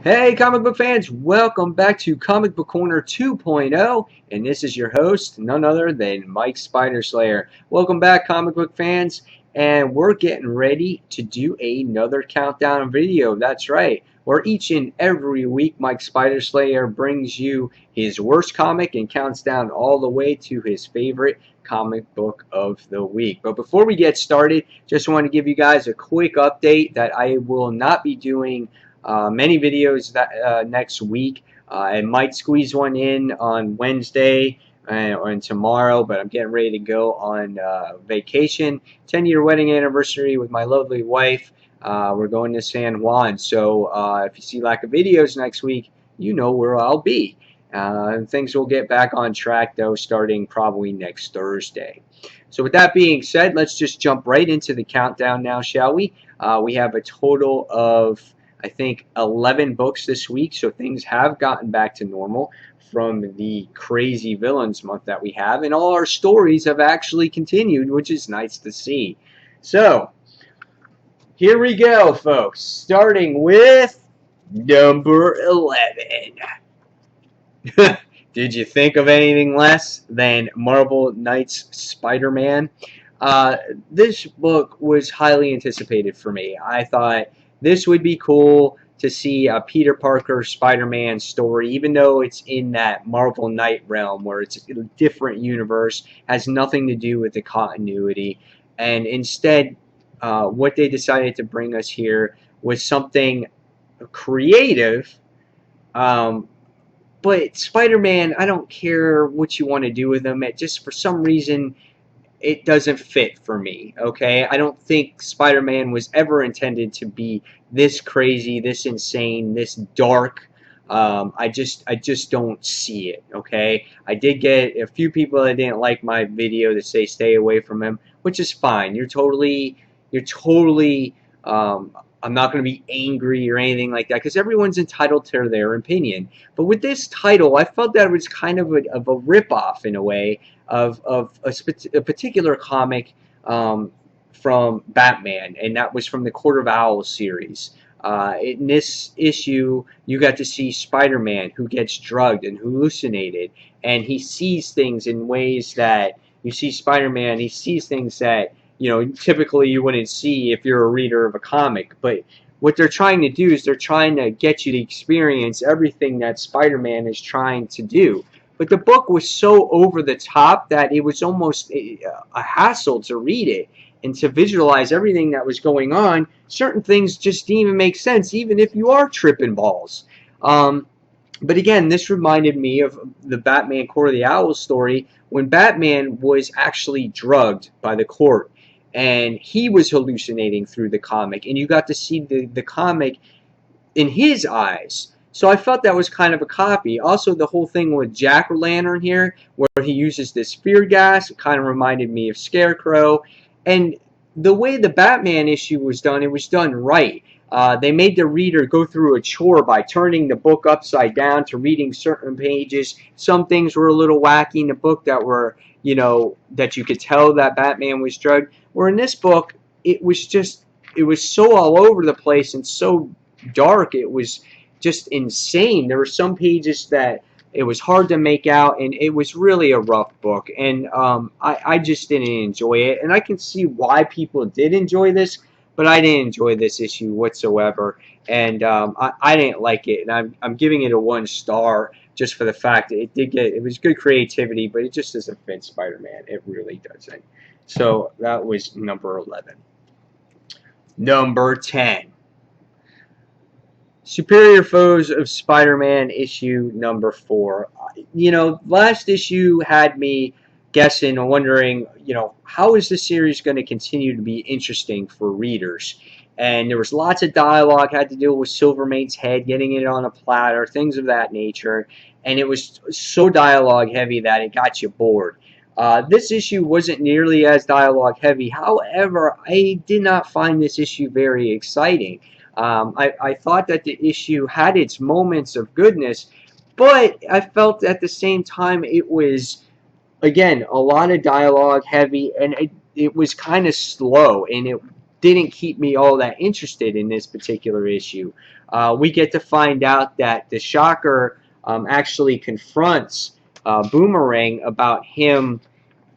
Hey, comic book fans, welcome back to Comic Book Corner 2.0, and this is your host, none other than Mike Spiderslayer. Welcome back, comic book fans, and we're getting ready to do another countdown video. That's right, where each and every week Mike Spiderslayer brings you his worst comic and counts down all the way to his favorite comic book of the week. But before we get started, just want to give you guys a quick update that I will not be doing many videos next week. I might squeeze one in on Wednesday or tomorrow, but I'm getting ready to go on vacation. 10-year wedding anniversary with my lovely wife. We're going to San Juan, so if you see lack of videos next week, you know where I'll be. And things will get back on track, though, starting probably next Thursday. So with that being said, let's just jump right into the countdown now, shall we? We have a total of, I think, 11 books this week, so things have gotten back to normal from the crazy villains month that we have, and all our stories have actually continued, which is nice to see. So, here we go, folks, starting with number 11. Did you think of anything less than Marvel Knights Spider-Man? This book was highly anticipated for me. I thought this would be cool to see a Peter Parker Spider-Man story, even though it's in that Marvel Knight realm where it's a different universe, has nothing to do with the continuity. And instead, what they decided to bring us here was something creative. But Spider-Man, I don't care what you want to do with him. It just, for some reason, it doesn't fit for me, okay? I don't think Spider-Man was ever intended to be this crazy, this insane, this dark. I just don't see it, okay? I did get a few people that didn't like my video that say stay away from him, which is fine. I'm not going to be angry or anything like that because everyone's entitled to their opinion. But with this title, I felt that it was kind of a ripoff in a way of a particular comic from Batman, and that was from the Court of Owls series. In this issue, you got to see Spider-Man who gets drugged and hallucinated, and he sees things in ways that you see Spider-Man, he sees things that typically you wouldn't see if you're a reader of a comic. But what they're trying to do is they're trying to get you to experience everything that Spider-Man is trying to do. But the book was so over the top that it was almost a hassle to read it and to visualize everything that was going on. Certain things just didn't even make sense, even if you are tripping balls. But again, this reminded me of the Batman Court of the Owls story when Batman was actually drugged by the court and he was hallucinating through the comic, and you got to see the comic in his eyes. So I felt that was kind of a copy. Also, the whole thing with Jack-O-Lantern here, where he uses this fear gas, it kind of reminded me of Scarecrow. And the way the Batman issue was done, it was done right. They made the reader go through a chore by turning the book upside down to reading certain pages. Some things were a little wacky in the book that were, that you could tell that Batman was drugged. Where in this book, it was so all over the place and so dark, it was just insane. There were some pages that it was hard to make out, and it was really a rough book, and I just didn't enjoy it. And I can see why people did enjoy this, but I didn't enjoy this issue whatsoever, and I didn't like it, and I'm giving it a 1 star just for the fact that it was good creativity, but it just doesn't fit Spider-Man. It really doesn't. So that was number 11. Number 10. Superior Foes of Spider-Man issue number 4. Last issue had me guessing and wondering, how is this series going to continue to be interesting for readers? And there was lots of dialogue had to deal with Silvermate's head, getting it on a platter, things of that nature. And it was so dialogue heavy that it got you bored. This issue wasn't nearly as dialogue heavy. However, I did not find this issue very exciting. I thought that the issue had its moments of goodness, but I felt at the same time it was, again, a lot of dialogue heavy, and it was kind of slow, and it didn't keep me all that interested in this particular issue. we get to find out that the Shocker actually confronts Boomerang about him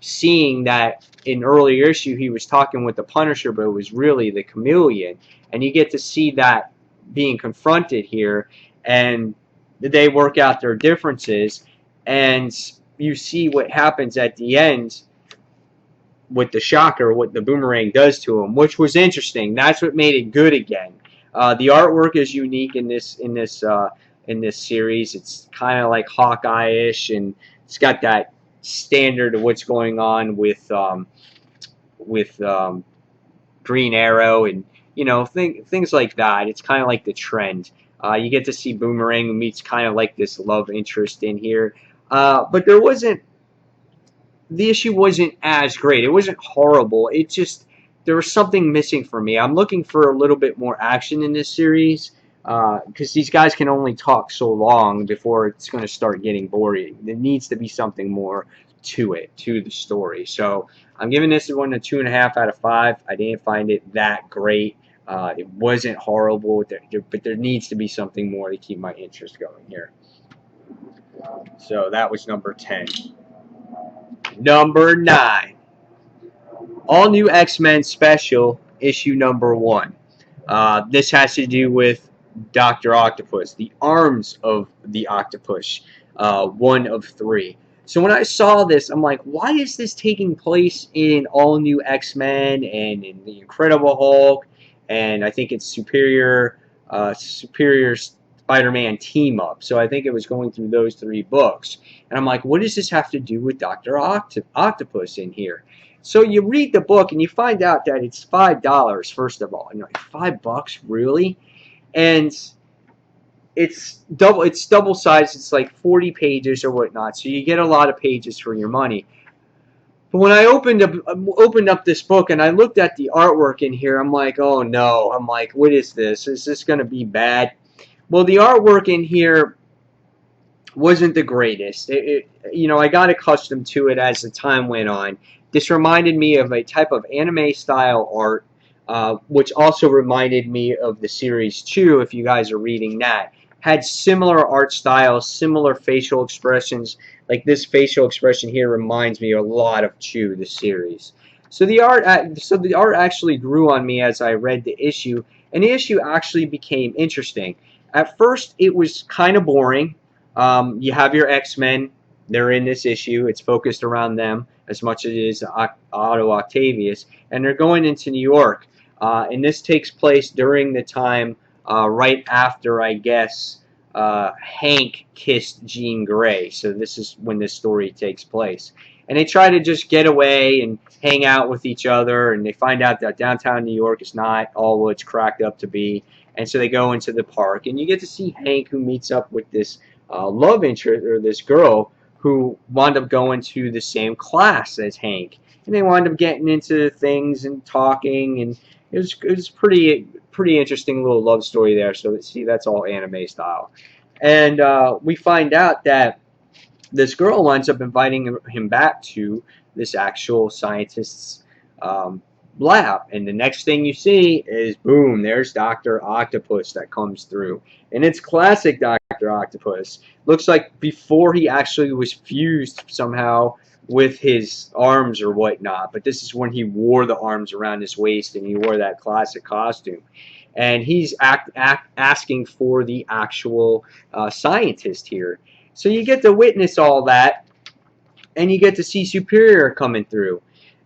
seeing that in earlier issue he was talking with the Punisher, but it was really the Chameleon, and you get to see that being confronted here, and they work out their differences, and you see what happens at the end with the Shocker, what the Boomerang does to him, which was interesting. That's what made it good again. The artwork is unique in this series. It's kind of like Hawkeye-ish, and it's got that standard of what's going on with Green Arrow, and things like that. It's kind of like the trend. You get to see Boomerang, who meets kind of like this love interest in here, but the issue wasn't as great. It wasn't horrible. It just, there was something missing for me. I'm looking for a little bit more action in this series, because these guys can only talk so long before it's going to start getting boring. There needs to be something more to it, to the story. So I'm giving this one a 2.5 out of 5. I didn't find it that great. It wasn't horrible, but there needs to be something more to keep my interest going here. So that was number 10. Number 9. All New X-Men Special, issue number 1. This has to do with Dr. Octopus, the arms of the octopus, 1 of 3. So when I saw this, I'm like, why is this taking place in All New X-Men and in the Incredible Hulk, and I think it's Superior SpiderMan team up. So I think it was going through those 3 books. And I'm like, what does this have to do with Dr. Octopus in here? So you read the book and you find out that it's $5, first of all. And you're like, $5, really? And it's double sized. It's like 40 pages or whatnot. So you get a lot of pages for your money. But when I opened up this book and I looked at the artwork in here, I'm like, oh no. I'm like, what is this? Is this going to be bad? Well, the artwork in here wasn't the greatest. I got accustomed to it as the time went on. This reminded me of a type of anime style art, which also reminded me of the series 2, if you guys are reading that. Had similar art styles, similar facial expressions. Like this facial expression here reminds me a lot of Chew, the series. So the art actually grew on me as I read the issue, and the issue actually became interesting. At first, it was kind of boring. You have your X-Men. They're in this issue. It's focused around them as much as it is Otto Octavius. And they're going into New York. And this takes place during the time right after, I guess, Hank kissed Jean Grey. So this is when this story takes place. And they try to just get away and hang out with each other. And they find out that downtown New York is not all what it's cracked up to be. And so they go into the park. And you get to see Hank, who meets up with this love interest, or this girl, who wound up going to the same class as Hank. And they wound up getting into things and talking. And it was pretty interesting little love story there. So see, that's all anime style. And we find out that this girl winds up inviting him back to this actual scientist's lab. And the next thing you see is, boom, there's Dr. Octopus that comes through. And it's classic Dr. Octopus. Looks like before he actually was fused somehow with his arms or whatnot. But this is when he wore the arms around his waist and he wore that classic costume. And he's asking for the actual scientist here. So you get to witness all that, and you get to see Superior coming through.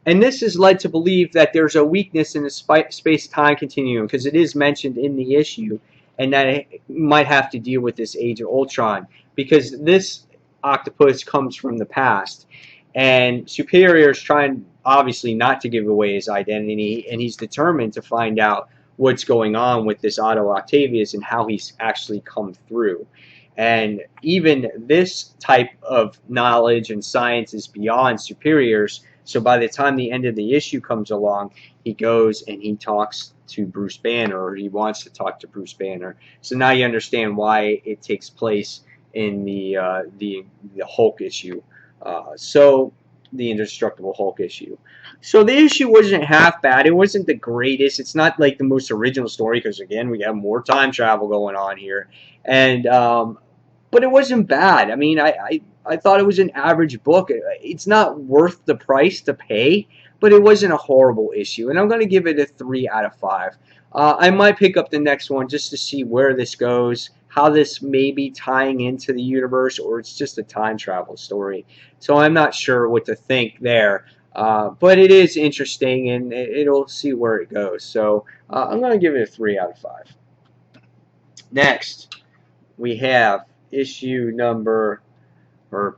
And this is led to believe that there's a weakness in the space-time continuum, because it is mentioned in the issue, and that it might have to deal with this Age of Ultron, because this octopus comes from the past. And Superior is trying, obviously, not to give away his identity, and he's determined to find out what's going on with this Otto Octavius and how he's actually come through. And even this type of knowledge and science is beyond Superior's. So by the time the end of the issue comes along, he goes and he talks to Bruce Banner, or he wants to talk to Bruce Banner. So now you understand why it takes place in the Hulk issue. So the Indestructible Hulk issue. So the issue wasn't half bad. It wasn't the greatest. It's not like the most original story because again we have more time travel going on here, and but it wasn't bad. I mean, I thought it was an average book. It's not worth the price to pay, but it wasn't a horrible issue, and I'm going to give it a 3 out of 5. I might pick up the next one just to see where this goes, how this may be tying into the universe, or it's just a time travel story. So I'm not sure what to think there. But it is interesting, and it'll see where it goes. So I'm going to give it a 3 out of 5. Next, we have issue number 8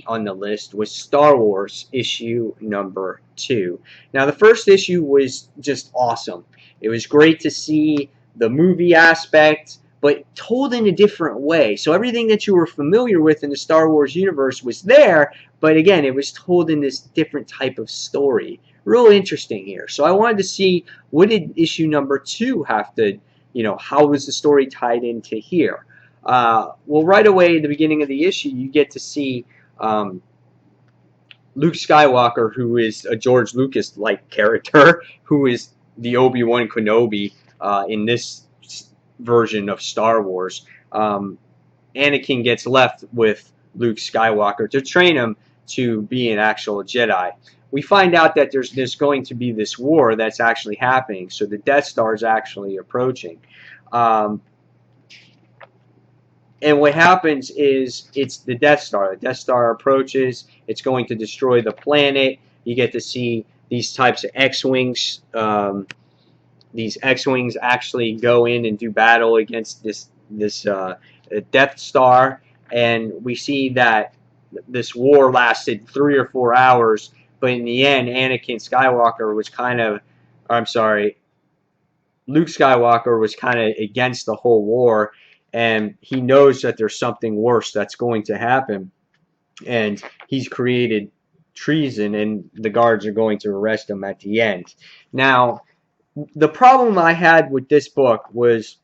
on the list was Star Wars issue number 2. Now the first issue was just awesome. It was great to see the movie aspect, but told in a different way. So everything that you were familiar with in the Star Wars universe was there, but again, it was told in this different type of story. Real interesting here. So I wanted to see, what did issue number 2 have to, how was the story tied into here? Well, right away at the beginning of the issue, you get to see Luke Skywalker, who is a George Lucas-like character, who is the Obi-Wan Kenobi in this version of Star Wars. Anakin gets left with Luke Skywalker to train him to be an actual Jedi. We find out that there's going to be this war that's actually happening, so the Death Star is actually approaching. And what happens is it's the Death Star. The Death Star approaches. It's going to destroy the planet. You get to see these types of X-Wings. These X-Wings actually go in and do battle against this Death Star. And we see that this war lasted 3 or 4 hours. But in the end, Luke Skywalker was kind of against the whole war, and he knows that there's something worse that's going to happen, and he's created treason, and the guards are going to arrest him at the end. Now, the problem I had with this book was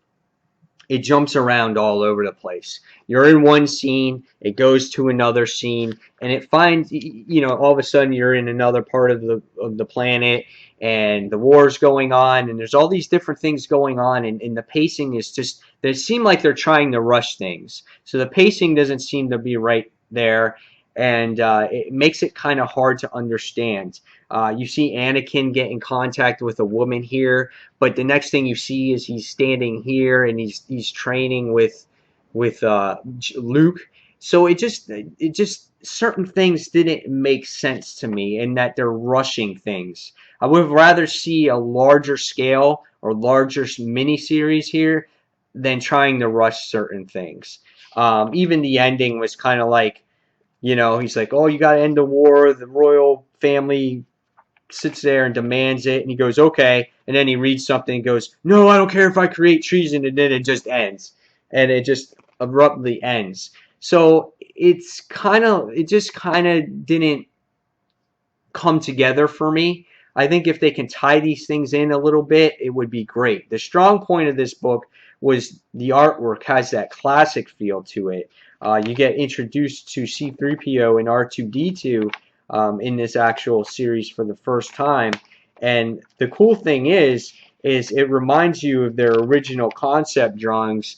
it jumps around all over the place. You're in one scene, it goes to another scene, and it finds, all of a sudden you're in another part of the planet, and the war's going on, and there's all these different things going on, and the pacing is just, they seem like they're trying to rush things. So the pacing doesn't seem to be right there, and it makes it kind of hard to understand. You see Anakin get in contact with a woman here, but the next thing you see is he's standing here and he's training with Luke. So it just certain things didn't make sense to me, in that they're rushing things. I would rather see a larger scale or larger miniseries here than trying to rush certain things. Even the ending was kind of like, he's like, oh, you got to end the war. The royal family sits there and demands it, and he goes, okay, and then he reads something and goes, no, I don't care if I create treason, and then it just ends, and it just abruptly ends. So it just kind of didn't come together for me. I think if they can tie these things in a little bit, it would be great. The strong point of this book was the artwork has that classic feel to it. You get introduced to C-3PO and R2-D2 in this actual series for the first time, and the cool thing is it reminds you of their original concept drawings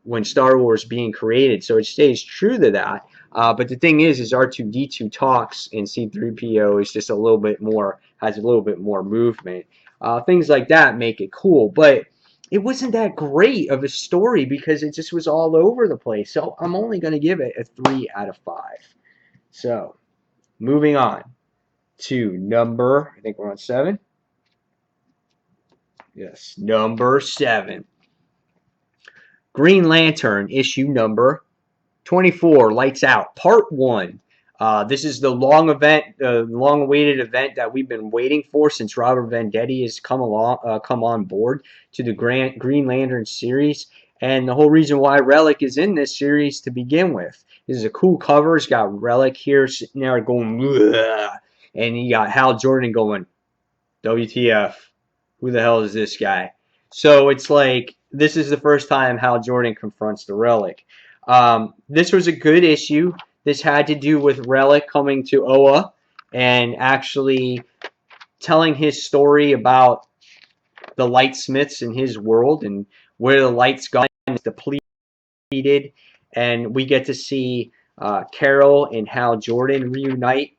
when Star Wars being created, so it stays true to that. But the thing is R2-D2 talks, and C-3PO is just has a little bit more movement. Things like that make it cool, but it wasn't that great of a story because it just was all over the place. So I'm only going to give it a 3 out of 5. So moving on to I think we're on 7. Yes, number 7. Green Lantern issue number 24, Lights Out, Part 1. This is the long-awaited event that we've been waiting for since Robert Venditti has come on board to the Green Lantern series, and the whole reason why Relic is in this series to begin with. This is a cool cover. It's got Relic here sitting there going, bleh, and you got Hal Jordan going, WTF, who the hell is this guy? So it's like, this is the first time Hal Jordan confronts the Relic. This was a good issue. this had to do with Relic coming to Oa and actually telling his story about the lightsmiths in his world and where the light's gone is depleted. And we get to see Carol and Hal Jordan reunite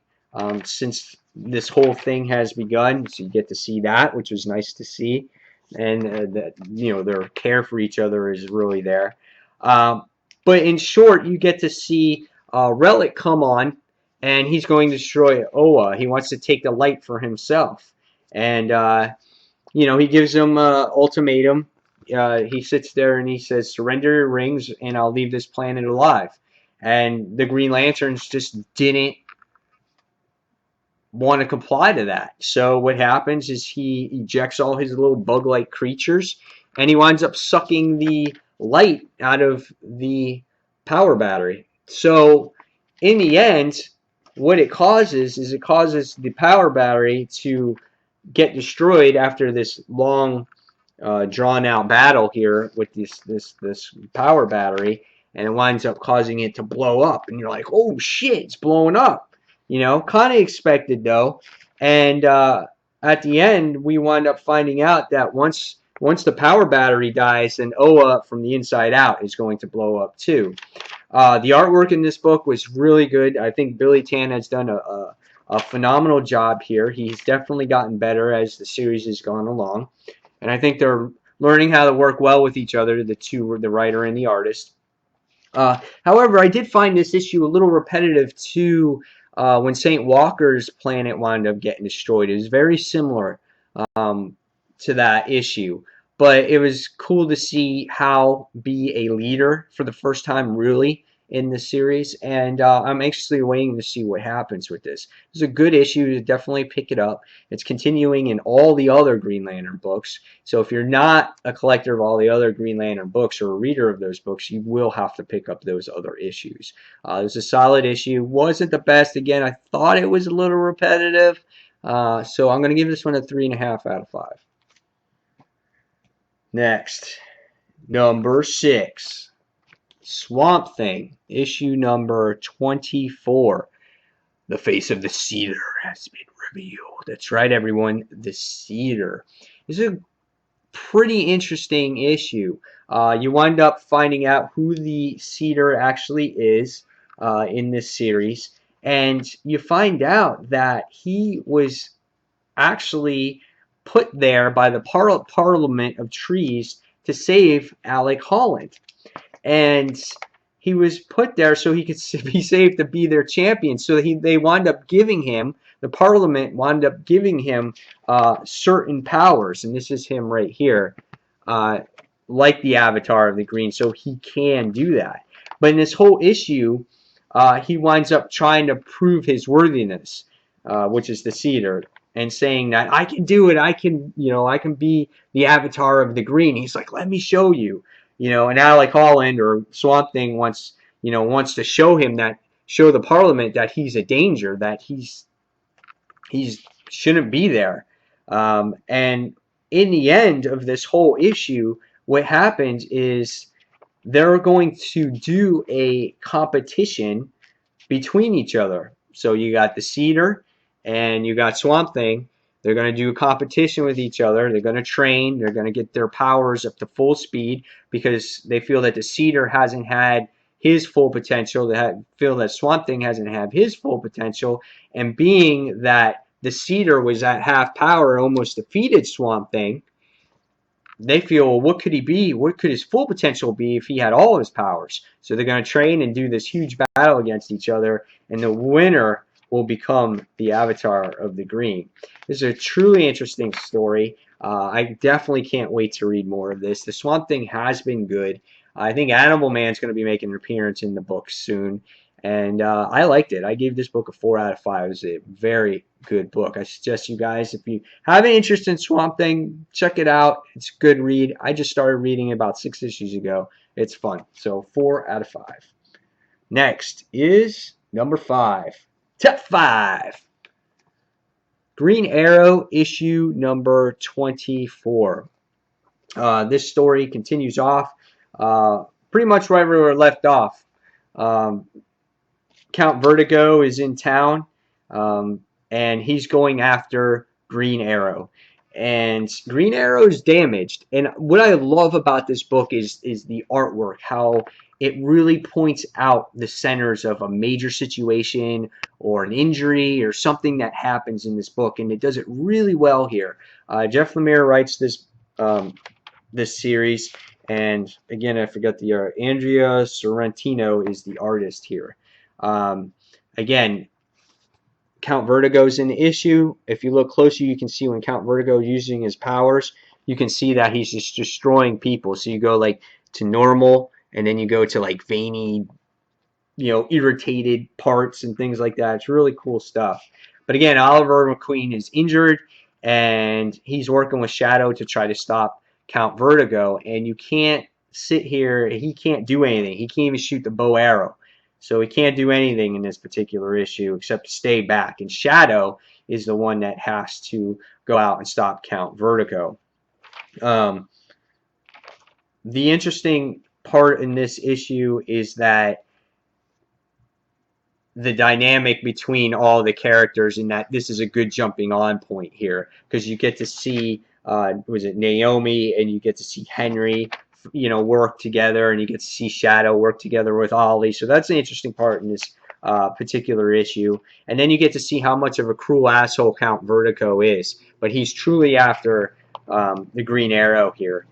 since this whole thing has begun. So you get to see that, which was nice to see. And that, you know, their care for each other is really there. Um, but in short, you get to see Relic come on, and he's going to destroy Oa. He wants to take the light for himself. And you know, he gives them an ultimatum. He sits there and he says, "Surrender your rings, and I'll leave this planet alive." And the Green Lanterns just didn't want to comply to that. So what happens is he ejects all his little bug-like creatures, and he winds up sucking the light out of the power battery. So in the end, what it causes is it causes the power battery to get destroyed after this long drawn out battle here with this power battery, and it winds up causing it to blow up, and you're like, oh shit, it's blowing up, you know, kind of expected though. And at the end we wind up finding out that once the power battery dies, then Oa from the inside out is going to blow up too. The artwork in this book was really good. I think Billy Tan has done a phenomenal job here. He's definitely gotten better as the series has gone along. And I think they're learning how to work well with each other, the writer and the artist. However, I did find this issue a little repetitive to when St. Walker's planet wound up getting destroyed. It was very similar to that issue. But it was cool to see Hal be a leader for the first time, really, in the series. And I'm anxiously waiting to see what happens with this. It's a good issue to definitely pick it up. It's continuing in all the other Green Lantern books. So if you're not a collector of all the other Green Lantern books or a reader of those books, you will have to pick up those other issues. It was a solid issue. Wasn't the best. Again, I thought it was a little repetitive. So I'm going to give this one a 3.5 out of 5. Next, number 6, Swamp Thing, issue number 24. The face of the Cedar has been revealed. That's right, everyone. The Cedar. This is a pretty interesting issue. You wind up finding out who the Cedar actually is in this series, and you find out that he was actually put there by the Parliament of Trees to save Alec Holland. And he was put there so he could be saved to be their champion. So they wound up giving him, the Parliament wound up giving him certain powers. And this is him right here, like the Avatar of the Green. So he can do that. But in this whole issue, he winds up trying to prove his worthiness, which is the Cedar, and saying that I can do it. I can, you know, I can be the Avatar of the Green. He's like, let me show you, you know. And Alec Holland or Swamp Thing wants to show the Parliament that he's a danger, that he's shouldn't be there. And in the end of this whole issue, what happens is they're going to do a competition between each other. So you got the Cedar and you got Swamp Thing. They're going to do a competition with each other. They're going to train. They're going to get their powers up to full speed because they feel that the Cedar hasn't had his full potential. They feel that Swamp Thing hasn't had his full potential. And being that the Cedar was at half power, almost defeated Swamp Thing, they feel, well, what could he be? What could his full potential be if he had all his powers? So they're going to train and do this huge battle against each other, and the winner will become the Avatar of the Green. This is a truly interesting story. I definitely can't wait to read more of this. The Swamp Thing has been good. I think Animal Man's going to be making an appearance in the book soon. And I liked it. I gave this book a 4 out of 5. It was a very good book. I suggest you guys, if you have an interest in Swamp Thing, check it out. It's a good read. I just started reading about 6 issues ago. It's fun. So 4 out of 5. Next is number 5. Top 5. Green Arrow issue number 24. This story continues off pretty much right where we were left off. Count Vertigo is in town, and he's going after Green Arrow. And Green Arrow is damaged. And what I love about this book is the artwork, how it really points out the centers of a major situation or an injury or something that happens in this book, and it does it really well here. Jeff Lemire writes this series, and again, I forgot the art. Andrea Sorrentino is the artist here. Again, Count Vertigo's in the issue. If you look closer, you can see when Count Vertigo is using his powers, you can see that he's just destroying people. So you go like to normal, and then you go to like veiny, irritated parts and things like that. It's really cool stuff. But again, Oliver McQueen is injured, and he's working with Shadow to try to stop Count Vertigo. And you can't sit here. He can't do anything. He can't even shoot the bow arrow. So he can't do anything in this particular issue except stay back. And Shadow is the one that has to go out and stop Count Vertigo. The interesting part in this issue is that the dynamic between all the characters, and that this is a good jumping on point here, because you get to see was it Naomi, and you get to see Henry work together, and you get to see Shadow work together with Ollie. So that's an interesting part in this particular issue. And then you get to see how much of a cruel asshole Count Vertigo is, but he's truly after the Green Arrow here.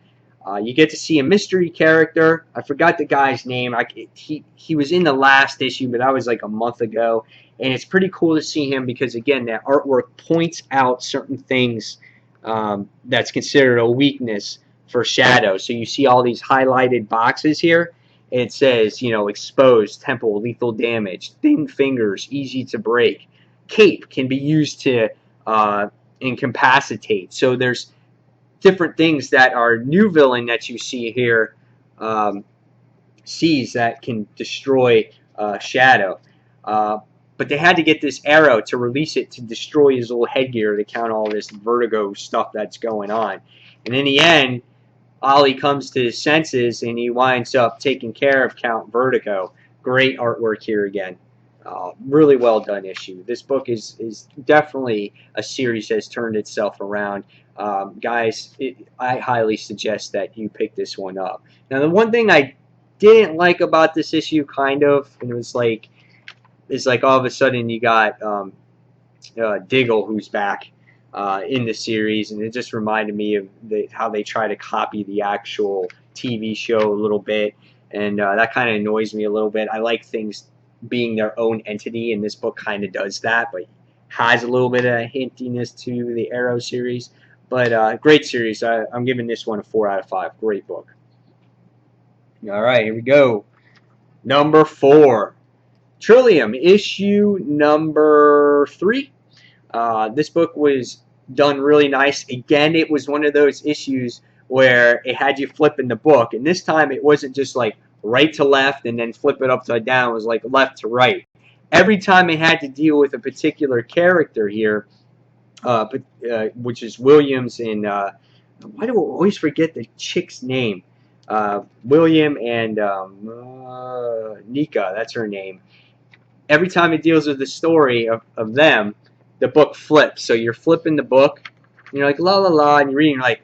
You get to see a mystery character. I forgot the guy's name. He was in the last issue, but that was like a month ago. And it's pretty cool to see him because, again, that artwork points out certain things that's considered a weakness for Shadow. So you see all these highlighted boxes here. And it says, exposed, temple, lethal damage, thin fingers, easy to break. Cape can be used to incapacitate. So there's different things that our new villain that you see here sees that can destroy Shadow. But they had to get this arrow to release it to destroy his little headgear to count all this Vertigo stuff that's going on. And in the end, Ollie comes to his senses and he winds up taking care of Count Vertigo. Great artwork here again. Really well done issue. This book is definitely a series that has turned itself around. Guys, I highly suggest that you pick this one up. Now, the one thing I didn't like about this issue, kind of, and it was like, it's like all of a sudden you got Diggle, who's back in the series, and it just reminded me of how they try to copy the actual TV show a little bit, and that kind of annoys me a little bit. I like things being their own entity, and this book kind of does that, but has a little bit of hintiness to the Arrow series. But great series. I'm giving this one a 4 out of 5. Great book. All right, here we go. Number 4. Trillium, issue number 3. This book was done really nice. Again, it was one of those issues where it had you flipping the book. And this time it wasn't just like right to left and then flip it upside down. It was like left to right. Every time it had to deal with a particular character here, which is Williams and why do I always forget the chick's name? William and Nika, that's her name. Every time it deals with the story of them, the book flips. So you're flipping the book, and you're like, la la la, and you're reading, you're like,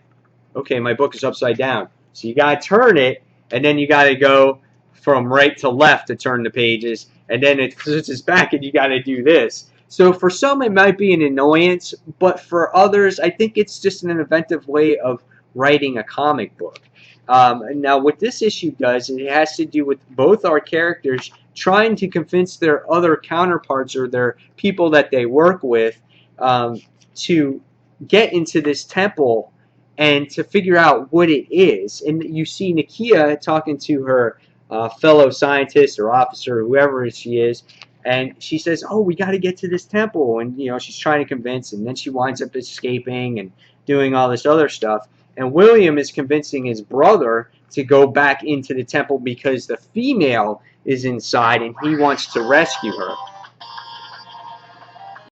okay, my book is upside down. So you got to turn it, and then you got to go from right to left to turn the pages, and then it switches back, and you got to do this. So for some, it might be an annoyance, but for others, I think it's just an inventive way of writing a comic book. Now, what this issue does, it has to do with both our characters trying to convince their other counterparts or their people that they work with to get into this temple and to figure out what it is. And you see Nakia talking to her fellow scientist or officer, whoever she is, and she says, oh, we got to get to this temple. And, she's trying to convince, and then she winds up escaping and doing all this other stuff. And William is convincing his brother to go back into the temple because the female is inside and he wants to rescue her.